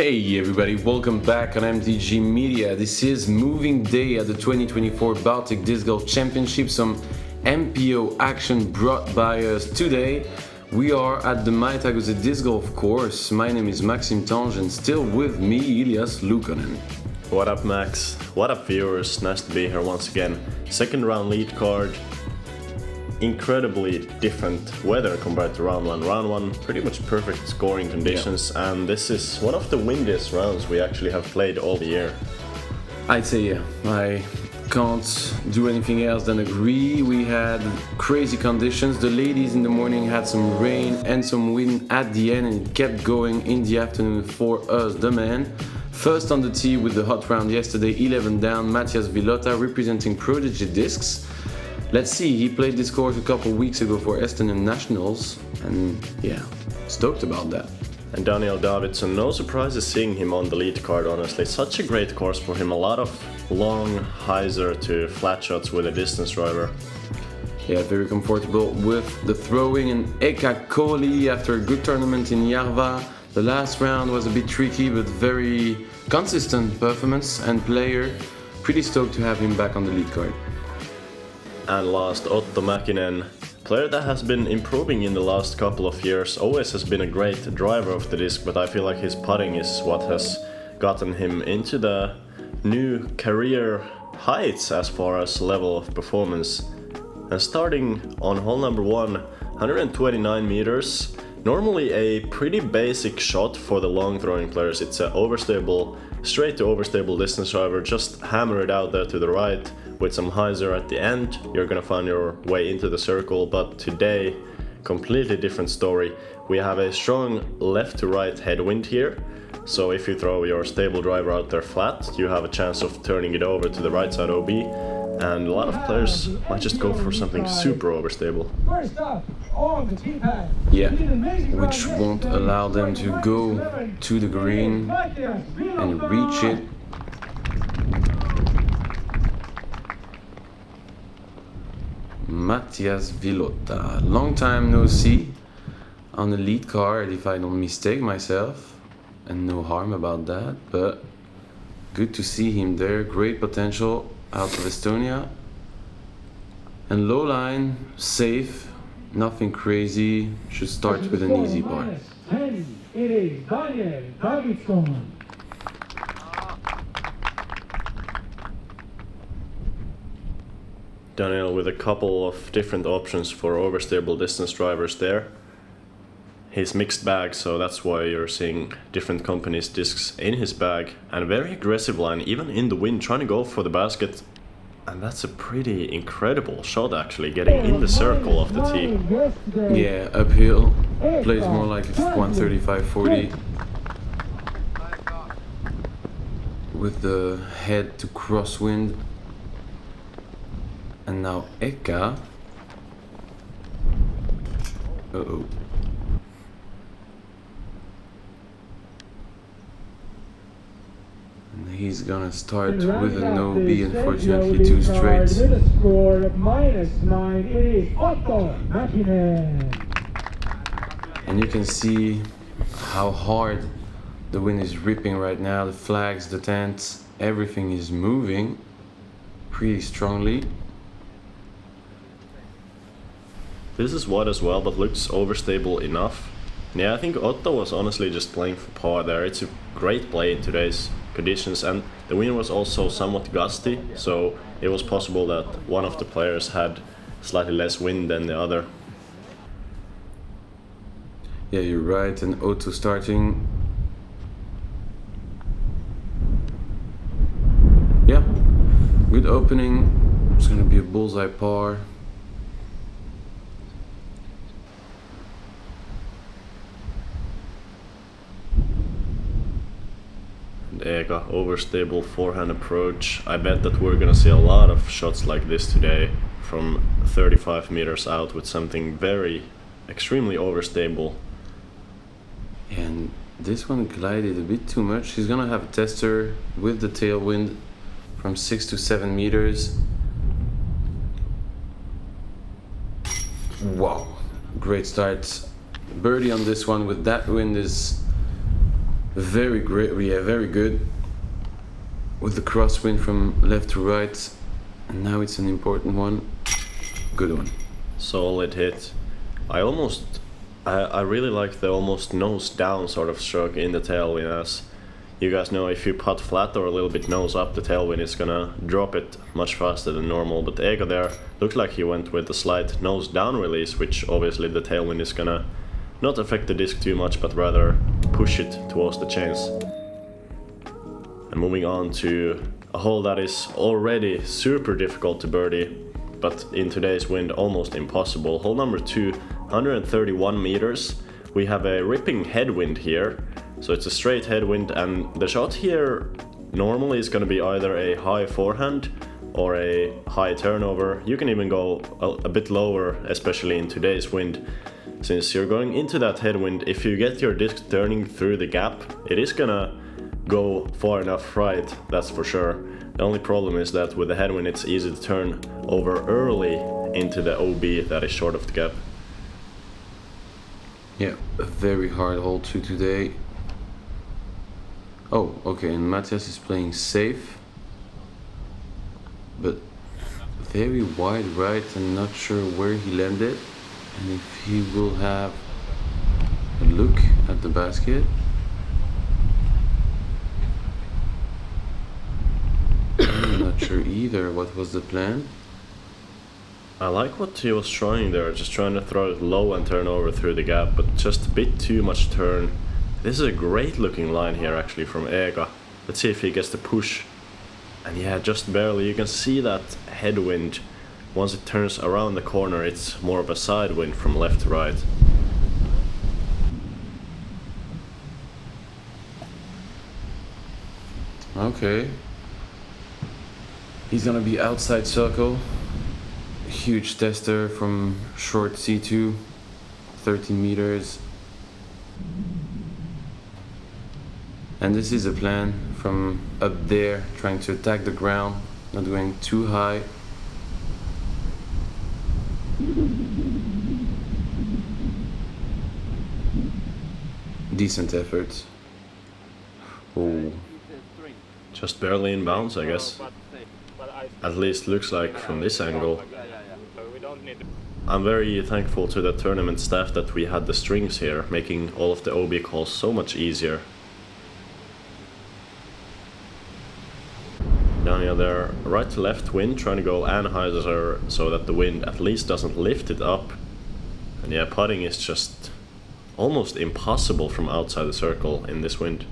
Hey everybody, welcome back on MDG Media. This is moving day at the 2024 Baltic Disc Golf Championship. Some MPO action brought by us today. We are at the Mäetaguse Disc Golf course. My name is Maxime and still with me, Elias Luukkonen. What up, Max? What up, viewers? Nice to be here once again. Second round lead card. Incredibly different weather compared to round one. Round one, pretty much perfect scoring conditions, and this is one of the windiest rounds we actually have played all the year. I'd say yeah. I can't do anything else than agree. We had crazy conditions. The ladies in the morning had some rain and some wind at the end, and it kept going in the afternoon for us, the men. First on the tee with the hot round yesterday, 11 down, Mathias Villota representing Prodigy Discs. Let's see, he played this course a couple weeks ago for Estonian Nationals, and yeah, stoked about that. And Davidson, no surprises seeing him on the lead card, honestly. Such a great course for him, a lot of long hyzer to flat shots with a distance driver. Yeah, very comfortable with the throwing, and Eeka Kölhi after a good tournament in Järva. The last round was a bit tricky, but very consistent performance and player. Pretty stoked to have him back on the lead card. And last, Otto Mäkinen, player that has been improving in the last couple of years, always has been a great driver of the disc, but I feel like his putting is what has gotten him into the new career heights as far as level of performance. And starting on hole number 129 meters, normally a pretty basic shot for the long throwing players. It's an overstable, straight to overstable distance driver, just hammer it out there to the right. With some hyzer at the end, you're gonna find your way into the circle, but today, completely different story. We have a strong left to right headwind here, so if you throw your stable driver out there flat, you have a chance of turning it over to the right side OB, and a lot of players might just go for something super overstable. Yeah, which won't allow them to go to the green and reach it. Mathias Villota, long time no see on the lead card if I don't mistake myself, and no harm about that, but good to see him there. Great potential out of Estonia, and low line, safe, nothing crazy, should start with an easy part. It is Davidson. Daniel with a couple of different options for overstable distance drivers there. He's mixed bag, so that's why you're seeing different companies' discs in his bag, and very aggressive line, even in the wind, trying to go for the basket. And that's a pretty incredible shot, actually, getting in the circle of the tee. Yeah, uphill, plays more like 135-40 with the head to crosswind. And now Eeka. Uh-oh. And he's gonna start with a no B, unfortunately, two straights. With a score of -9, it is Otto Mäkinen. And you can see how hard the wind is ripping right now. The flags, the tents, everything is moving pretty strongly. This is wide as well, but looks overstable enough. Yeah, I think Otto was honestly just playing for par there. It's a great play in today's conditions, and the wind was also somewhat gusty, so it was possible that one of the players had slightly less wind than the other. Yeah, you're right, and Otto starting. Yeah, good opening. It's gonna be a bullseye par. Eeka, overstable forehand approach. I bet that we're gonna see a lot of shots like this today from 35 meters out with something very extremely overstable. And this one glided a bit too much. He's gonna have a tester with the tailwind from 6 to 7 meters. Wow, great start. Birdie on this one with that wind is Very great, yeah, very good. With the crosswind from left to right. And now it's an important one. Good one. Solid hit. I really like the almost nose down sort of stroke in the tailwind, as you guys know, if you putt flat or a little bit nose up, the tailwind is gonna drop it much faster than normal. But Eeka there looked like he went with a slight nose down release, which obviously the tailwind is gonna not affect the disc too much, but rather push it towards the chains. And moving on to a hole that is already super difficult to birdie, but in today's wind almost impossible. Hole number 2, 131 meters. We have a ripping headwind here, so it's a straight headwind, and the shot here normally is going to be either a high forehand or a high turnover. You can even go a bit lower, especially in today's wind. Since you're going into that headwind, if you get your disc turning through the gap, it is gonna go far enough right, that's for sure. The only problem is that with the headwind it's easy to turn over early into the OB that is short of the gap. Yeah, a very hard hole 2 today. Oh, okay, and Mathias is playing safe. But very wide right and not sure where he landed. And if he will have a look at the basket. I'm not sure either what was the plan. I like what he was trying there, just trying to throw it low and turn over through the gap, but just a bit too much turn. This is a great looking line here actually from Eeka. Let's see if he gets the push. And yeah, just barely. You can see that headwind. Once it turns around the corner, it's more of a side wind from left to right. Okay. He's gonna be outside circle. Huge tester from short C2, 13 meters. And this is a plan from up there, trying to attack the ground, not going too high. Decent effort. Oh. Just barely in bounds, I guess. At least looks like from this angle. I'm very thankful to the tournament staff that we had the strings here, making all of the OB calls so much easier. Down here there, right to left wind, trying to go anhyzer so that the wind at least doesn't lift it up. And yeah, putting is just almost impossible from outside the circle in this wind.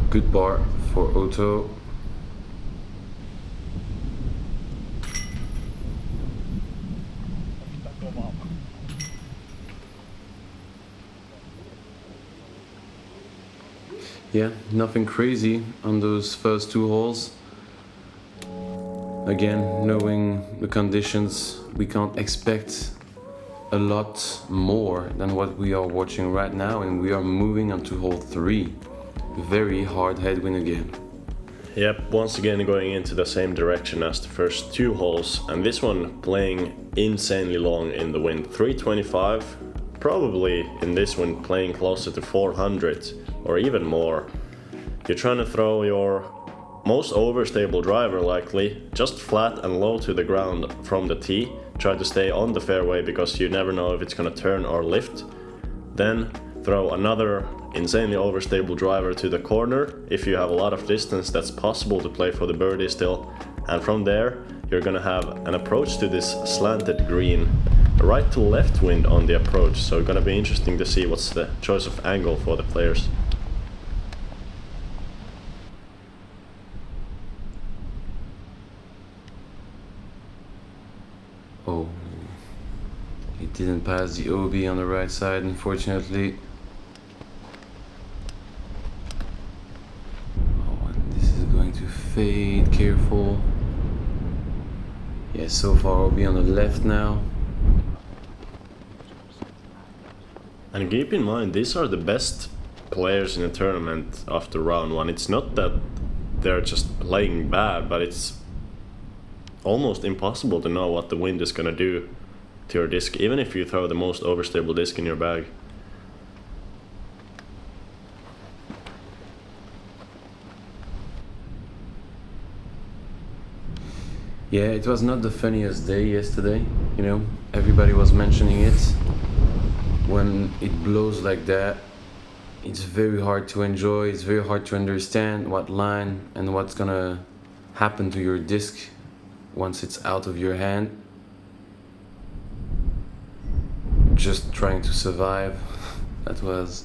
Good bar for Otto. Yeah, nothing crazy on those first 2 holes. Again, knowing the conditions, we can't expect a lot more than what we are watching right now, and we are moving on to hole 3. Very hard headwind again. Yep, once again going into the same direction as the first 2 holes, and this one playing insanely long in the wind. 325, probably in this one playing closer to 400 or even more. You're trying to throw your most overstable driver likely just flat and low to the ground from the tee. Try to stay on the fairway because you never know if it's gonna turn or lift. Then throw another insanely overstable driver to the corner. If you have a lot of distance, that's possible to play for the birdie still. And from there, you're gonna have an approach to this slanted green. A right to left wind on the approach, so it's gonna be interesting to see what's the choice of angle for the players. Oh, he didn't pass the OB on the right side, unfortunately. Oh, and this is going to fade, careful. Yeah, so far OB on the left now. And keep in mind, these are the best players in the tournament after round 1. It's not that they're just playing bad, but it's almost impossible to know what the wind is gonna do. to your disc, even if you throw the most overstable disc in your bag. Yeah, it was not the funniest day yesterday, you know, everybody was mentioning it. When it blows like that, it's very hard to enjoy, it's very hard to understand what line and what's gonna happen to your disc once it's out of your hand. Just trying to survive, that was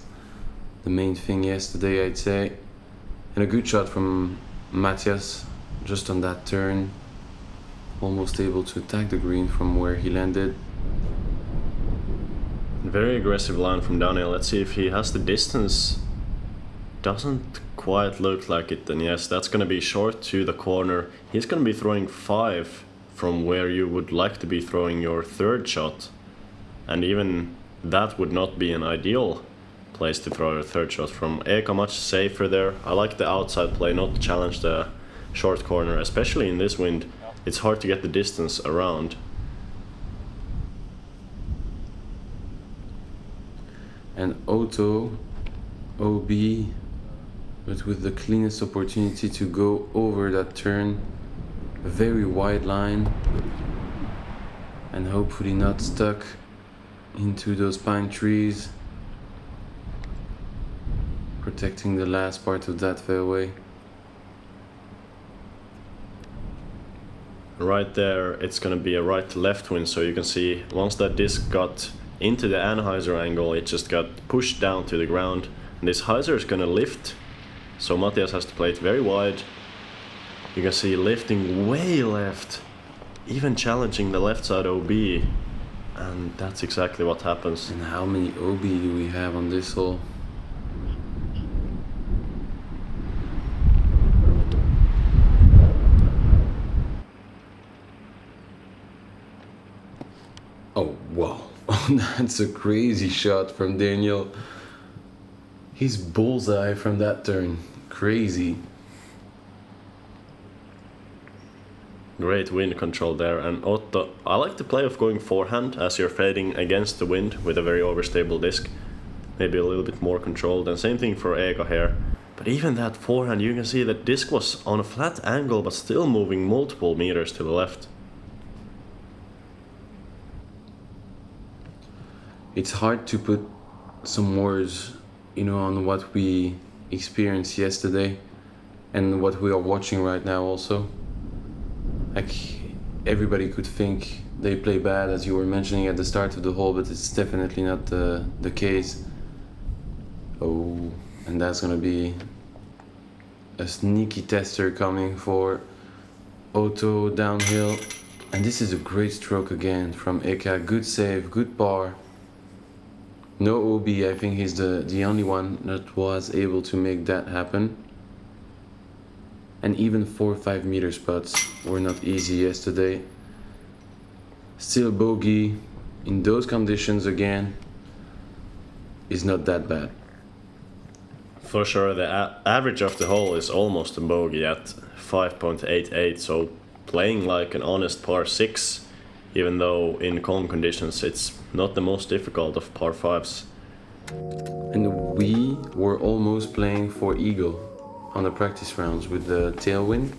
the main thing yesterday, I'd say. And a good shot from Mathias, just on that turn. Almost able to attack the green from where he landed. Very aggressive line from downhill. Let's see if he has the distance. Doesn't quite look like it, and yes, that's gonna be short to the corner. He's gonna be throwing 5 from where you would like to be throwing your third shot. And even that would not be an ideal place to throw your third shot from. Eeka much safer there. I like the outside play, not to challenge the short corner, especially in this wind. It's hard to get the distance around. And Otto, OB, but with the cleanest opportunity to go over that turn. A very wide line. And hopefully not stuck into those pine trees. Protecting the last part of that fairway. Right there, it's gonna be a right-left wind, so you can see once that disc got into the anhyzer angle, it just got pushed down to the ground. And this hyzer is gonna lift, so Mathias has to play it very wide. You can see lifting way left, even challenging the left side OB, and that's exactly what happens. And how many OB do we have on this hole? Oh, wow. That's a crazy shot from Daniel. He's bullseye from that turn. Crazy. Great wind control there. And Otto, I like the play of going forehand as you're fading against the wind with a very overstable disc. Maybe a little bit more controlled. And same thing for Eeka here. But even that forehand, you can see that disc was on a flat angle but still moving multiple meters to the left. It's hard to put some words, you know, on what we experienced yesterday and what we are watching right now also. Like, everybody could think they play bad, as you were mentioning at the start of the hole, but it's definitely not the case. Oh, and that's gonna be a sneaky tester coming for Otto downhill. And this is a great stroke again from Eeka. Good save, good par. No OB, I think he's the only one that was able to make that happen. And even 4 or 5 meter spots were not easy yesterday. Still bogey in those conditions again is not that bad. For sure, the average of the hole is almost a bogey at 5.88, so playing like an honest par 6, even though in calm conditions it's not the most difficult of par 5s. And we were almost playing for eagle on the practice rounds with the tailwind.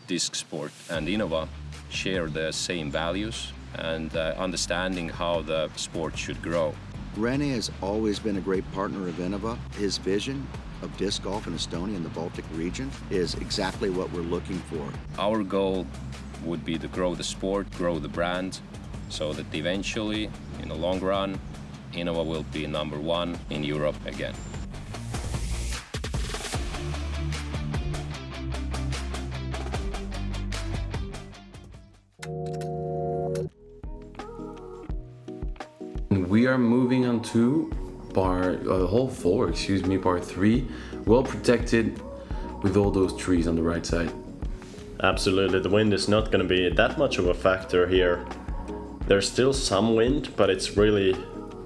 Disc Sport and Innova share the same values and understanding how the sport should grow. Rene has always been a great partner of Innova. His vision of disc golf in Estonia and the Baltic region is exactly what we're looking for. Our goal would be to grow the sport, grow the brand, so that eventually, in the long run, Innova will be number 1 in Europe again. We are moving on to hole 4, par 3, well protected with all those trees on the right side. Absolutely, the wind is not going to be that much of a factor here. There's still some wind, but it's really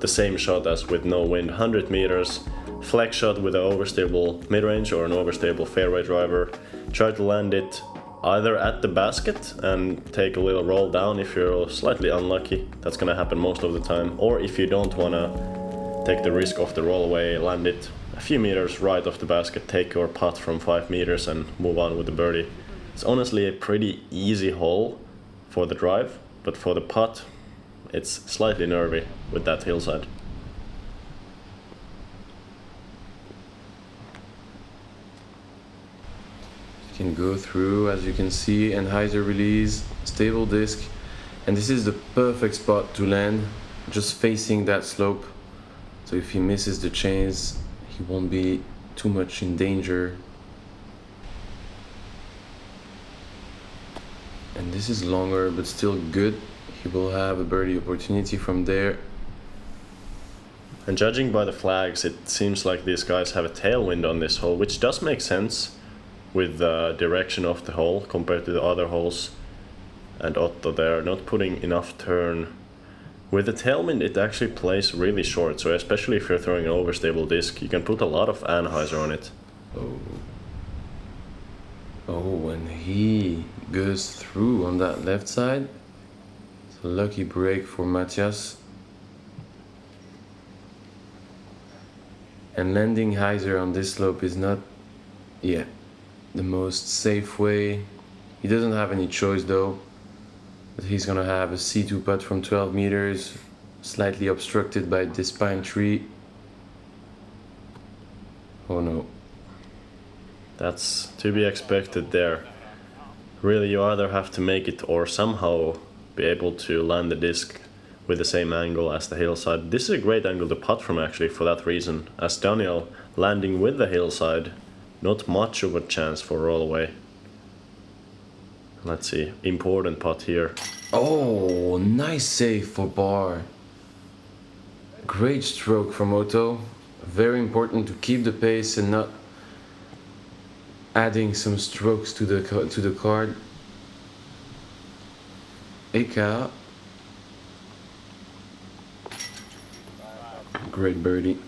the same shot as with no wind. 100 meters, flex shot with an overstable mid-range or an overstable fairway driver. Try to land it either at the basket and take a little roll down if you're slightly unlucky. That's gonna happen most of the time. Or if you don't wanna take the risk of the roll away, land it a few meters right off the basket, take your putt from 5 meters and move on with the birdie. It's honestly a pretty easy hole for the drive, but for the putt, it's slightly nervy with that hillside. Can go through, as you can see, and hyzer release, stable disc, and this is the perfect spot to land, just facing that slope. So if he misses the chains, he won't be too much in danger. And this is longer, but still good. He will have a birdie opportunity from there. And judging by the flags, it seems like these guys have a tailwind on this hole, which does make sense with the direction of the hole compared to the other holes. And Otto there not putting enough turn. With the tailwind it actually plays really short, so especially if you're throwing an overstable disc, you can put a lot of anhyzer on it. Oh, and he goes through on that left side. It's a lucky break for Mathias. And landing hyzer on this slope is not, the most safe way. He doesn't have any choice though, but he's gonna have a C2 putt from 12 meters, slightly obstructed by this pine tree. Oh no. That's to be expected there. Really, you either have to make it or somehow be able to land the disc with the same angle as the hillside. This is a great angle to putt from actually for that reason, as Daniel landing with the hillside, not much of a chance for roll away. Let's see, important putt here. Oh, nice save for par. Great stroke from Otto. Very important to keep the pace and not adding some strokes to the card. Eeka. Great birdie.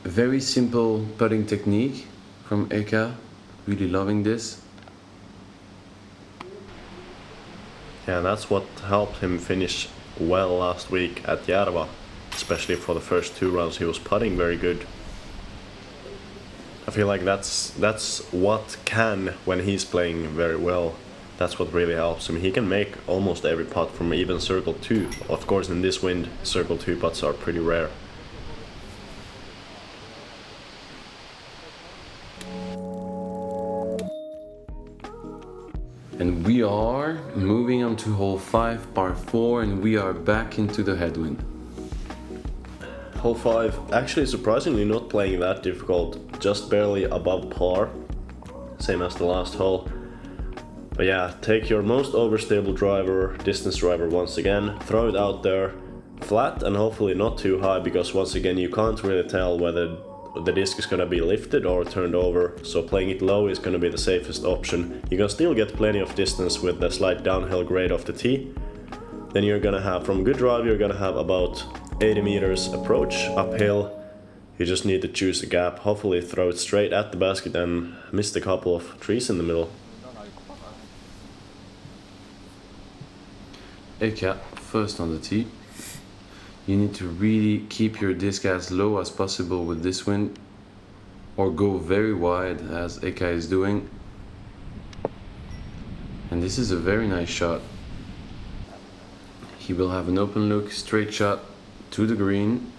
Very simple putting technique from Eeka. Really loving this. Yeah, that's what helped him finish well last week at Järva. Especially for the first 2 rounds, he was putting very good. I feel like that's what can, when he's playing very well, that's what really helps him. He can make almost every putt from even circle 2. Of course, in this wind, circle 2 putts are pretty rare. And we are moving on to hole 5, par 4, and we are back into the headwind. Hole 5, actually surprisingly not playing that difficult, just barely above par, same as the last hole. But yeah, take your most overstable driver, distance driver once again, throw it out there, flat and hopefully not too high, because once again you can't really tell whether the disc is gonna be lifted or turned over, so playing it low is gonna be the safest option. You can still get plenty of distance with the slight downhill grade of the tee. Then you're gonna have, from good drive, you're gonna have about 80 meters approach uphill. You just need to choose a gap, hopefully throw it straight at the basket and miss a couple of trees in the middle. Eeka, first on the tee. You need to really keep your disc as low as possible with this wind, or go very wide as Eeka is doing. And this is a very nice shot. He will have an open look, straight shot to the green.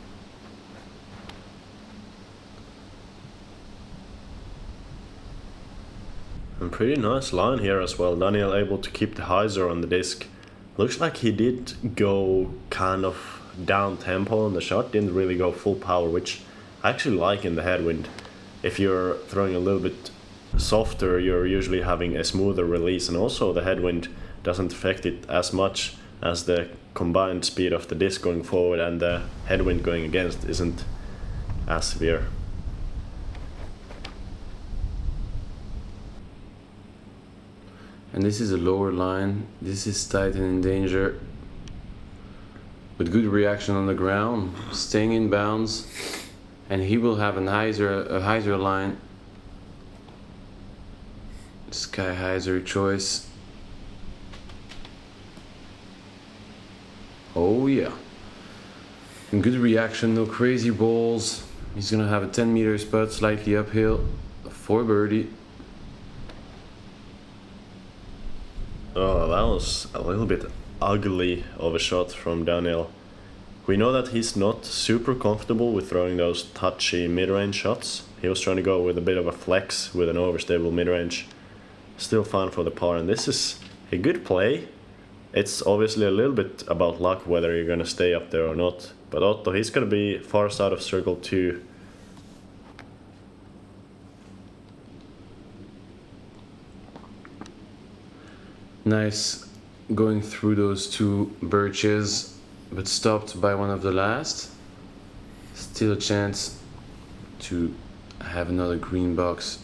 And pretty nice line here as well. Daniel able to keep the hyzer on the disc. Looks like he did go kind of down tempo on the shot, didn't really go full power, which I actually like in the headwind. If you're throwing a little bit softer, you're usually having a smoother release, and also the headwind doesn't affect it as much as the combined speed of the disc going forward and the headwind going against isn't as severe. And this is a lower line. This is tight and in danger. With good reaction on the ground, staying in bounds. and he will have a hyzer line. Sky hyzer choice. Oh yeah. And good reaction, no crazy balls. He's gonna have a 10-meter putt, slightly uphill, for birdie. Oh, that was a little bit ugly of a shot from Daniel. We know that he's not super comfortable with throwing those touchy mid-range shots. He was trying to go with a bit of a flex with an overstable mid-range. Still fine for the par, and this is a good play. It's obviously a little bit about luck whether you're gonna stay up there or not. But Otto, he's gonna be far side of circle 2. Nice going through those 2 birches, but stopped by one of the last. Still a chance to have another green box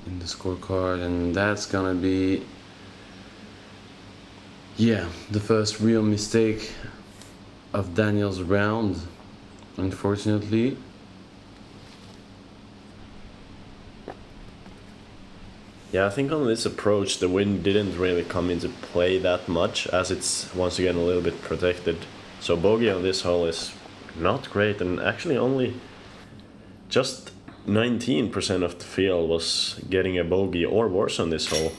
in the scorecard, and that's gonna be, yeah, the first real mistake of Daniel's round, unfortunately. Yeah, I think on this approach the wind didn't really come into play that much, as it's once again a little bit protected. So bogey on this hole is not great, and actually only just 19% of the field was getting a bogey or worse on this hole.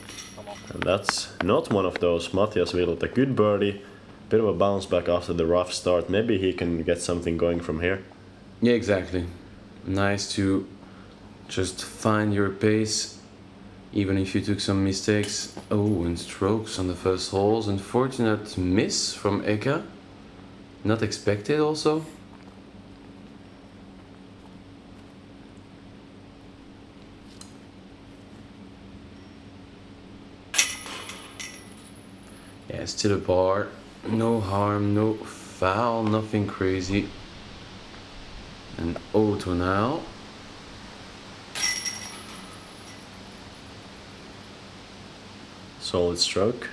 And that's not one of those. Mathias Villota, good birdie, bit of a bounce back after the rough start. Maybe he can get something going from here. Yeah, exactly. Nice to just find your pace, even if you took some mistakes. Oh, and strokes on the first holes. Unfortunate miss from Eeka. Not expected also. Yeah, still a par. No harm, no foul, nothing crazy. And Otto now. Solid stroke.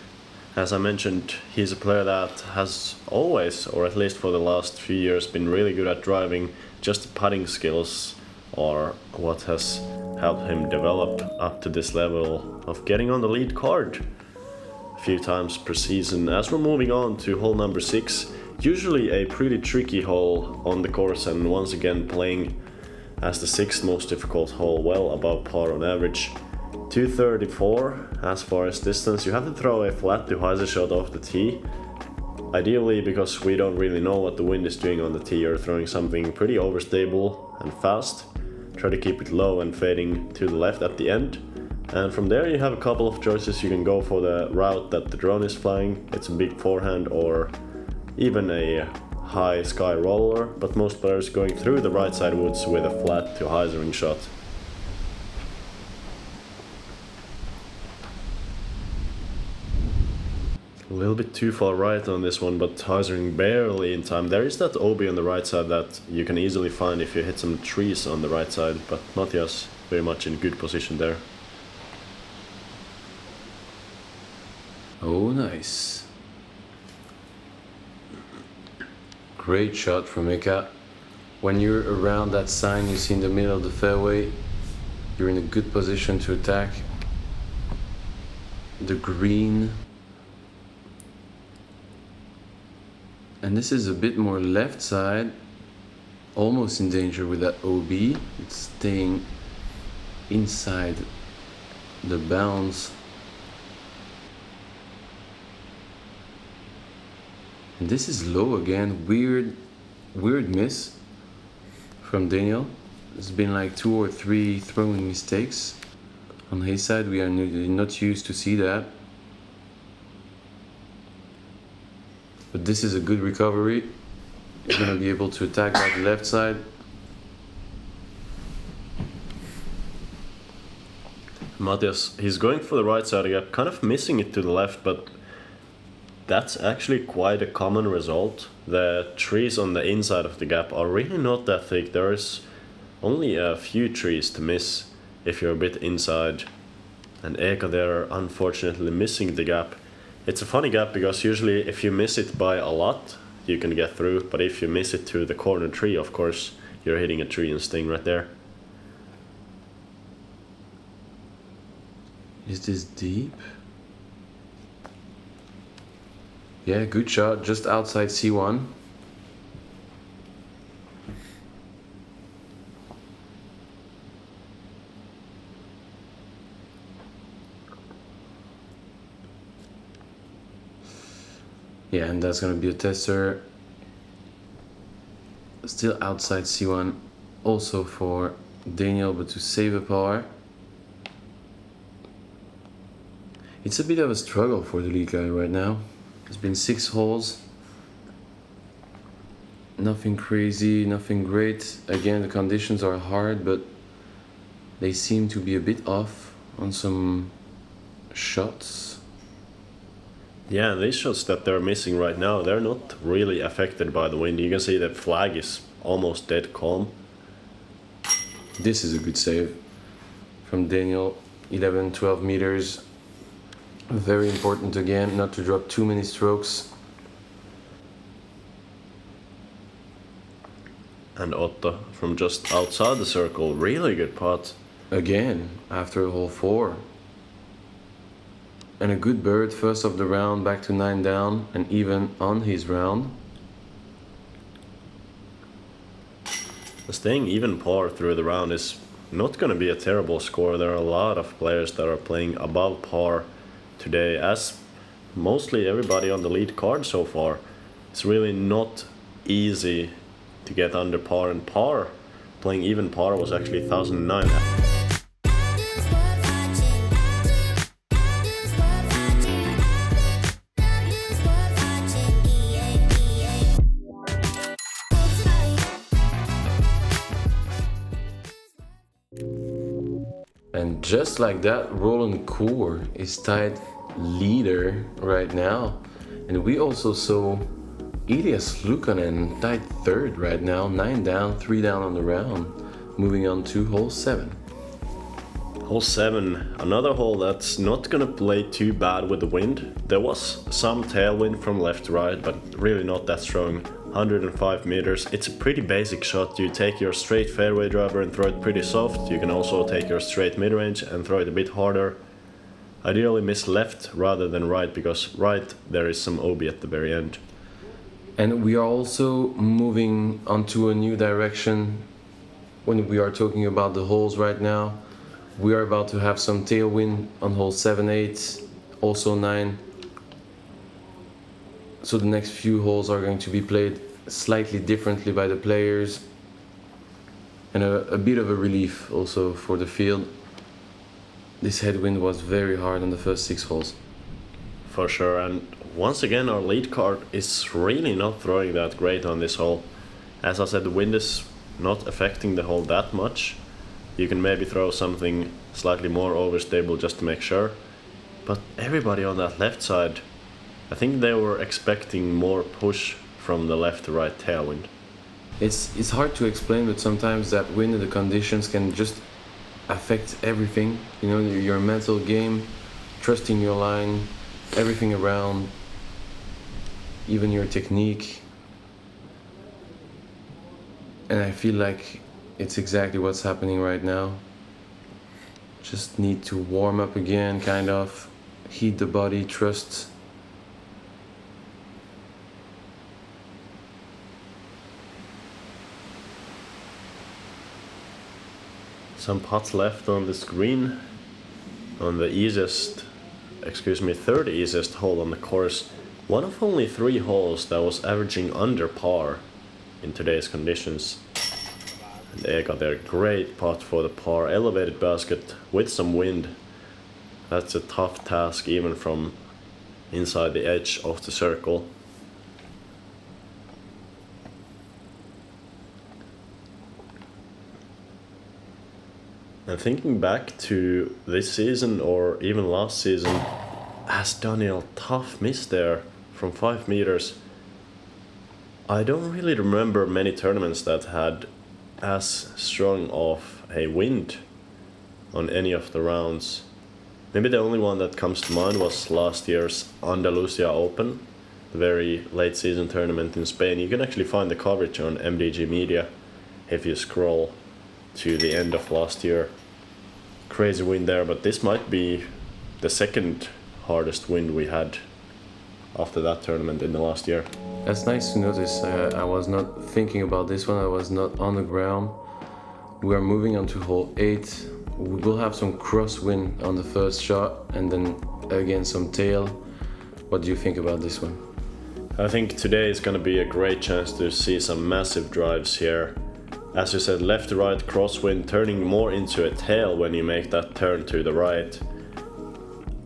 As I mentioned, he's a player that has always, or at least for the last few years, been really good at driving. Just the putting skills are what has helped him develop up to this level of getting on the lead card a few times per season. As we're moving on to hole number 6, usually a pretty tricky hole on the course, and once again playing as the 6th most difficult hole, well above par on average. 234 as far as distance. You have to throw a flat to hyzer shot off the tee. Ideally, because we don't really know what the wind is doing on the tee, you're throwing something pretty overstable and fast. Try to keep it low and fading to the left at the end. And from there you have a couple of choices. You can go for the route that the drone is flying. It's a big forehand or even a high sky roller, but most players going through the right side woods with a flat to hyzering shot. A little bit too far right on this one, but hyzering barely in time. There is that OB on the right side that you can easily find if you hit some trees on the right side, but Mathias very much in good position there. Oh, nice. Great shot from Eeka. When you're around that sign you see in the middle of the fairway, you're in a good position to attack the green. And this is a bit more left side, almost in danger with that OB. It's staying inside the bounds. And this is low again, weird miss from Daniel. There's been like 2 or 3 throwing mistakes on his side. We are not used to see that. But this is a good recovery. He's gonna be able to attack that left side. Mathias, he's going for the right side gap, kind of missing it to the left, but that's actually quite a common result. The trees on the inside of the gap are really not that thick. There is only a few trees to miss if you're a bit inside. And Eeka there unfortunately missing the gap. It's a funny gap because usually if you miss it by a lot, you can get through, but if you miss it to the corner tree, of course, you're hitting a tree and sting right there. Is this deep? Yeah, good shot, just outside C1. Yeah, and that's gonna be a tester. Still outside C1, also for Daniel, but to save a par. It's a bit of a struggle for the lead guy right now. It's been 6 holes. Nothing crazy, nothing great. Again, the conditions are hard, but they seem to be a bit off on some shots. Yeah, these shots that they're missing right now, they're not really affected by the wind. You can see the flag is almost dead calm. This is a good save from Daniel, 11-12 meters. Very important again, not to drop too many strokes. And Otto from just outside the circle, really good putt. Again, after hole 4. And a good bird, first of the round, back to 9 down, and even on his round. Staying even par through the round is not going to be a terrible score. There are a lot of players that are playing above par today, as mostly everybody on the lead card so far. It's really not easy to get under par, and par, playing even par was actually 1009. And just like that, Roland Koer is tied leader right now. And we also saw Elias Luukkonen tied 3rd right now, 9 down, 3 down on the round. Moving on to hole 7. Hole 7, another hole that's not gonna play too bad with the wind. There was some tailwind from left to right, but really not that strong. 105 meters. It's a pretty basic shot. You take your straight fairway driver and throw it pretty soft. You can also take your straight mid-range and throw it a bit harder. Ideally miss left rather than right, because right there is some OB at the very end. And we are also moving onto a new direction when we are talking about the holes right now. We are about to have some tailwind on hole 7, 8, also 9. So the next few holes are going to be played slightly differently by the players. And a bit of a relief also for the field. This headwind was very hard on the first 6 holes. For sure, and once again our lead card is really not throwing that great on this hole. As I said, the wind is not affecting the hole that much. You can maybe throw something slightly more overstable just to make sure. But everybody on that left side, I think they were expecting more push from the left to right tailwind. It's hard to explain, but sometimes that wind and the conditions can just affect everything. You know, your mental game, trusting your line, everything around, even your technique. And I feel like it's exactly what's happening right now. Just need to warm up again, kind of heat the body, trust. Some putts left on the screen on the third easiest hole on the course. One of only 3 holes that was averaging under par in today's conditions. And Eeka there, great putt for the par, elevated basket with some wind. That's a tough task even from inside the edge of the circle. And thinking back to this season or even last season, has Daniel tough miss there from 5 meters. I don't really remember many tournaments that had as strong of a wind on any of the rounds. Maybe the only one that comes to mind was last year's Andalusia Open, the very late season tournament in Spain. You can actually find the coverage on MDG Media. if you scroll to the end of last year. Crazy wind there, but this might be the second hardest wind we had after that tournament in the last year. That's nice to notice. I was not thinking about this one. I was not on the ground. We are moving on to hole 8. We will have some crosswind on the first shot and then again some tail. What do you think about this one? I think today is going to be a great chance to see some massive drives here. As you said, left to right crosswind, turning more into a tail when you make that turn to the right.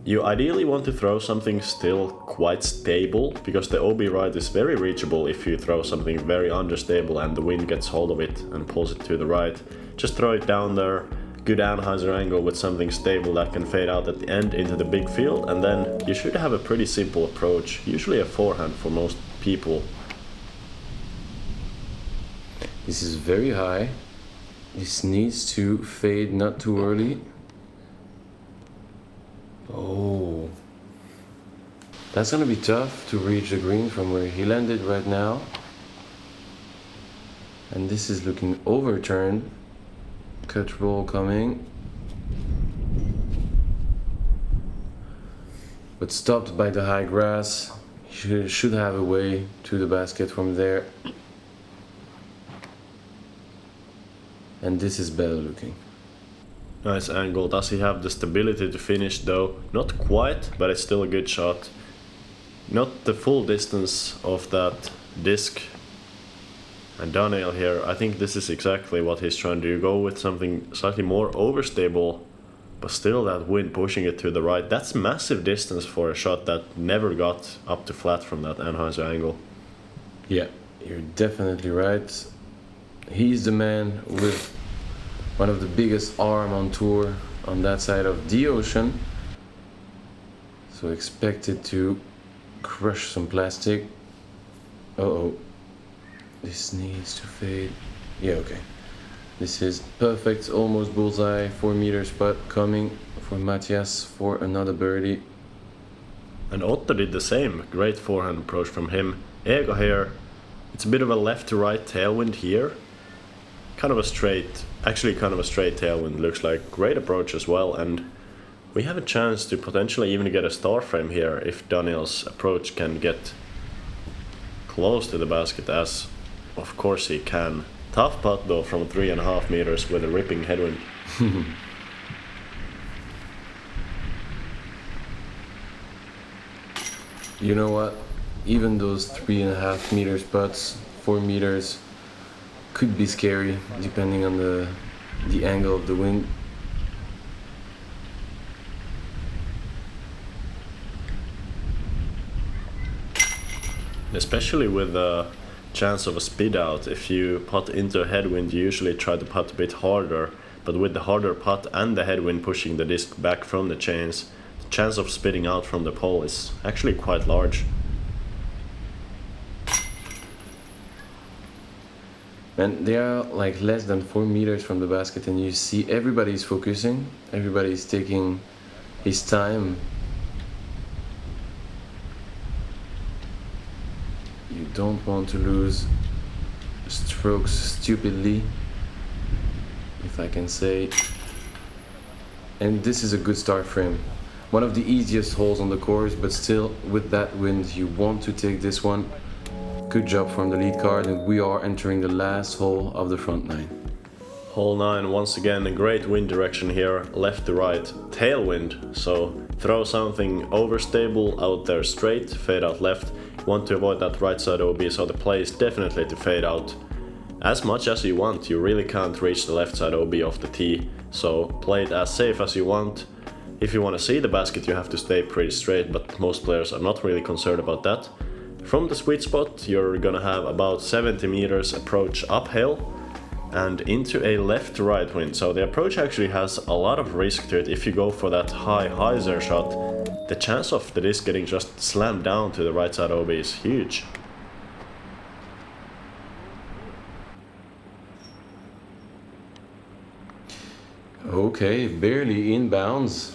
You ideally want to throw something still quite stable, because the OB right is very reachable if you throw something very understable and the wind gets hold of it and pulls it to the right. Just throw it down there, good Anheuser angle with something stable that can fade out at the end into the big field, and then you should have a pretty simple approach, usually a forehand for most people. This is very high. This needs to fade not too early. Oh, that's gonna be tough to reach the green from where he landed right now. And this is looking overturned. Cut roll coming. But stopped by the high grass. He should have a way to the basket from there. And this is better looking. Nice angle. Does he have the stability to finish though? Not quite, but it's still a good shot. Not the full distance of that disc. And Daniel here, I think this is exactly what he's trying to do. Go with something slightly more overstable, but still that wind pushing it to the right. That's massive distance for a shot that never got up to flat from that Anheuser angle. Yeah, you're definitely right. He's the man with one of the biggest arm on tour on that side of the ocean. So expected to crush some plastic. Uh-oh. This needs to fade. Yeah, okay. This is perfect, almost bullseye. 4 meter spot coming for Mathias for another birdie. And Otto did the same. Great forehand approach from him. Eeka here. It's a bit of a left to right tailwind here. Kind of a straight tailwind, looks like. Great approach as well, and we have a chance to potentially even get a star frame here if Daniel's approach can get close to the basket, as of course he can. Tough putt though from 3.5 meters with a ripping headwind. You know what? Even those 3.5 meters putts, 4 meters, could be scary depending on the angle of the wind. Especially with the chance of a speed out. If you putt into a headwind, you usually try to putt a bit harder, but with the harder putt and the headwind pushing the disc back from the chains, the chance of spitting out from the pole is actually quite large. And they are like less than 4 meters from the basket, and you see everybody's focusing, everybody's taking his time. You don't want to lose strokes stupidly, if I can say. And this is a good start frame. One of the easiest holes on the course, but still with that wind you want to take this one. Good job from the lead card, and we are entering the last hole of the front nine. Hole 9, once again a great wind direction here, left to right, tailwind, so throw something overstable out there straight, fade out left. Want to avoid that right side OB, so the play is definitely to fade out as much as you want. You really can't reach the left side OB off the tee, so play it as safe as you want. If you want to see the basket, you have to stay pretty straight, but most players are not really concerned about that. From the sweet spot, you're gonna have about 70 meters approach uphill and into a left to right wind. So the approach actually has a lot of risk to it. If you go for that high hyzer shot, the chance of the disc getting just slammed down to the right side OB is huge. Okay, barely inbounds.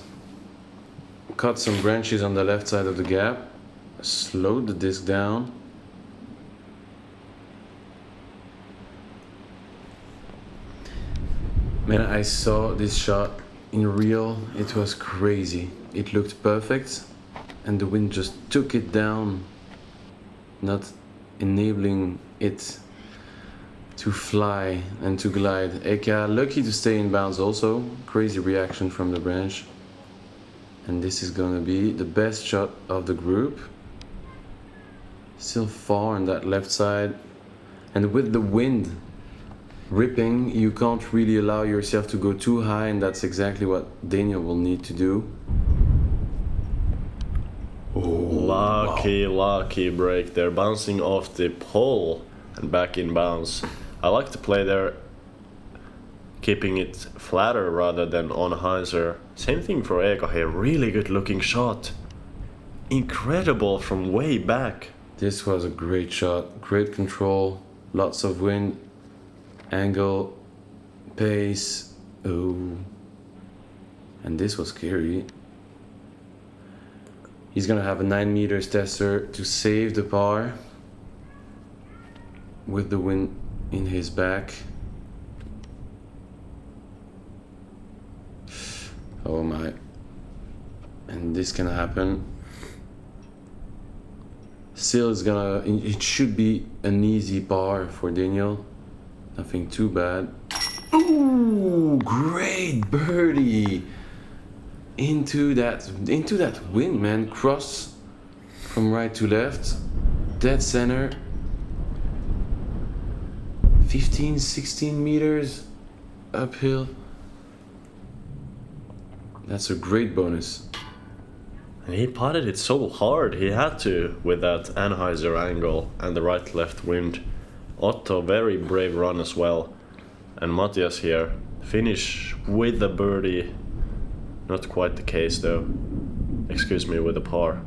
Cut some branches on the left side of the gap. Slowed the disc down. Man, I saw this shot in real. It was crazy. It looked perfect, and the wind just took it down, not enabling it to fly and to glide. Eeka lucky to stay in bounds also. Crazy reaction from the branch. And this is gonna be the best shot of the group. Still far on that left side. And with the wind ripping, you can't really allow yourself to go too high, and that's exactly what Daniel will need to do. Lucky break there, bouncing off the pole and back in bounds. I like to play there, keeping it flatter rather than on hyzer. Same thing for Eeka here, really good looking shot. Incredible from way back. This was a great shot, great control, lots of wind, angle, pace, oh. And this was scary. He's gonna have a 9 meters tester to save the par with the wind in his back. Oh my. And this can happen. Still, it should be an easy par for Daniel. Nothing too bad. Ooh, great birdie! Into that wind, man. Cross from right to left. Dead center. 15, 16 meters uphill. That's a great bonus. And he putted it so hard, he had to, with that Anheuser angle and the right-left wind. Otto, very brave run as well. And Mathias here, finish with the birdie. Not quite the case though. Excuse me, with the par.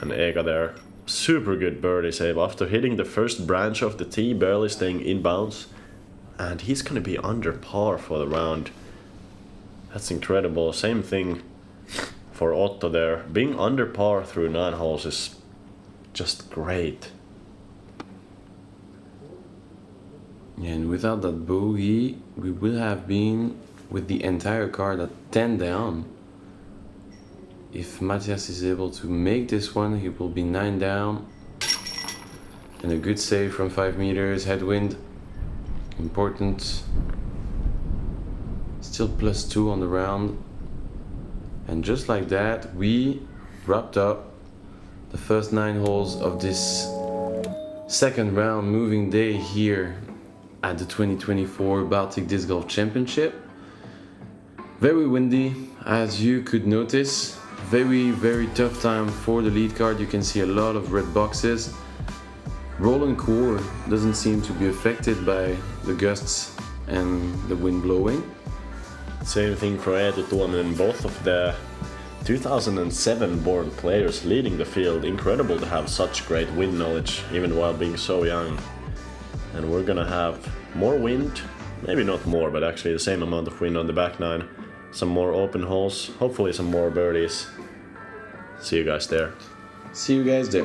And Eeka there, super good birdie save after hitting the first branch of the tee, barely staying in bounds. And he's gonna be under par for the round. That's incredible. Same thing for Otto there. Being under par through 9 holes is just great. Yeah, and without that bogey, we would have been with the entire card at 10 down. If Mathias is able to make this one, he will be 9 down. And a good save from 5 meters, headwind. Important. Still +2 on the round. And just like that, we wrapped up the first 9 holes of this second round moving day here at the 2024 Baltic Disc Golf Championship. Very windy, as you could notice. Very tough time for the lead card. You can see a lot of red boxes. Roland core doesn't seem to be affected by the gusts and the wind blowing. Same thing for Eetu Tuominen, both of the 2007 born players leading the field. Incredible to have such great wind knowledge, even while being so young. And we're gonna have more wind, maybe not more, but actually the same amount of wind on the back 9. Some more open holes, hopefully some more birdies. See you guys there. See you guys there.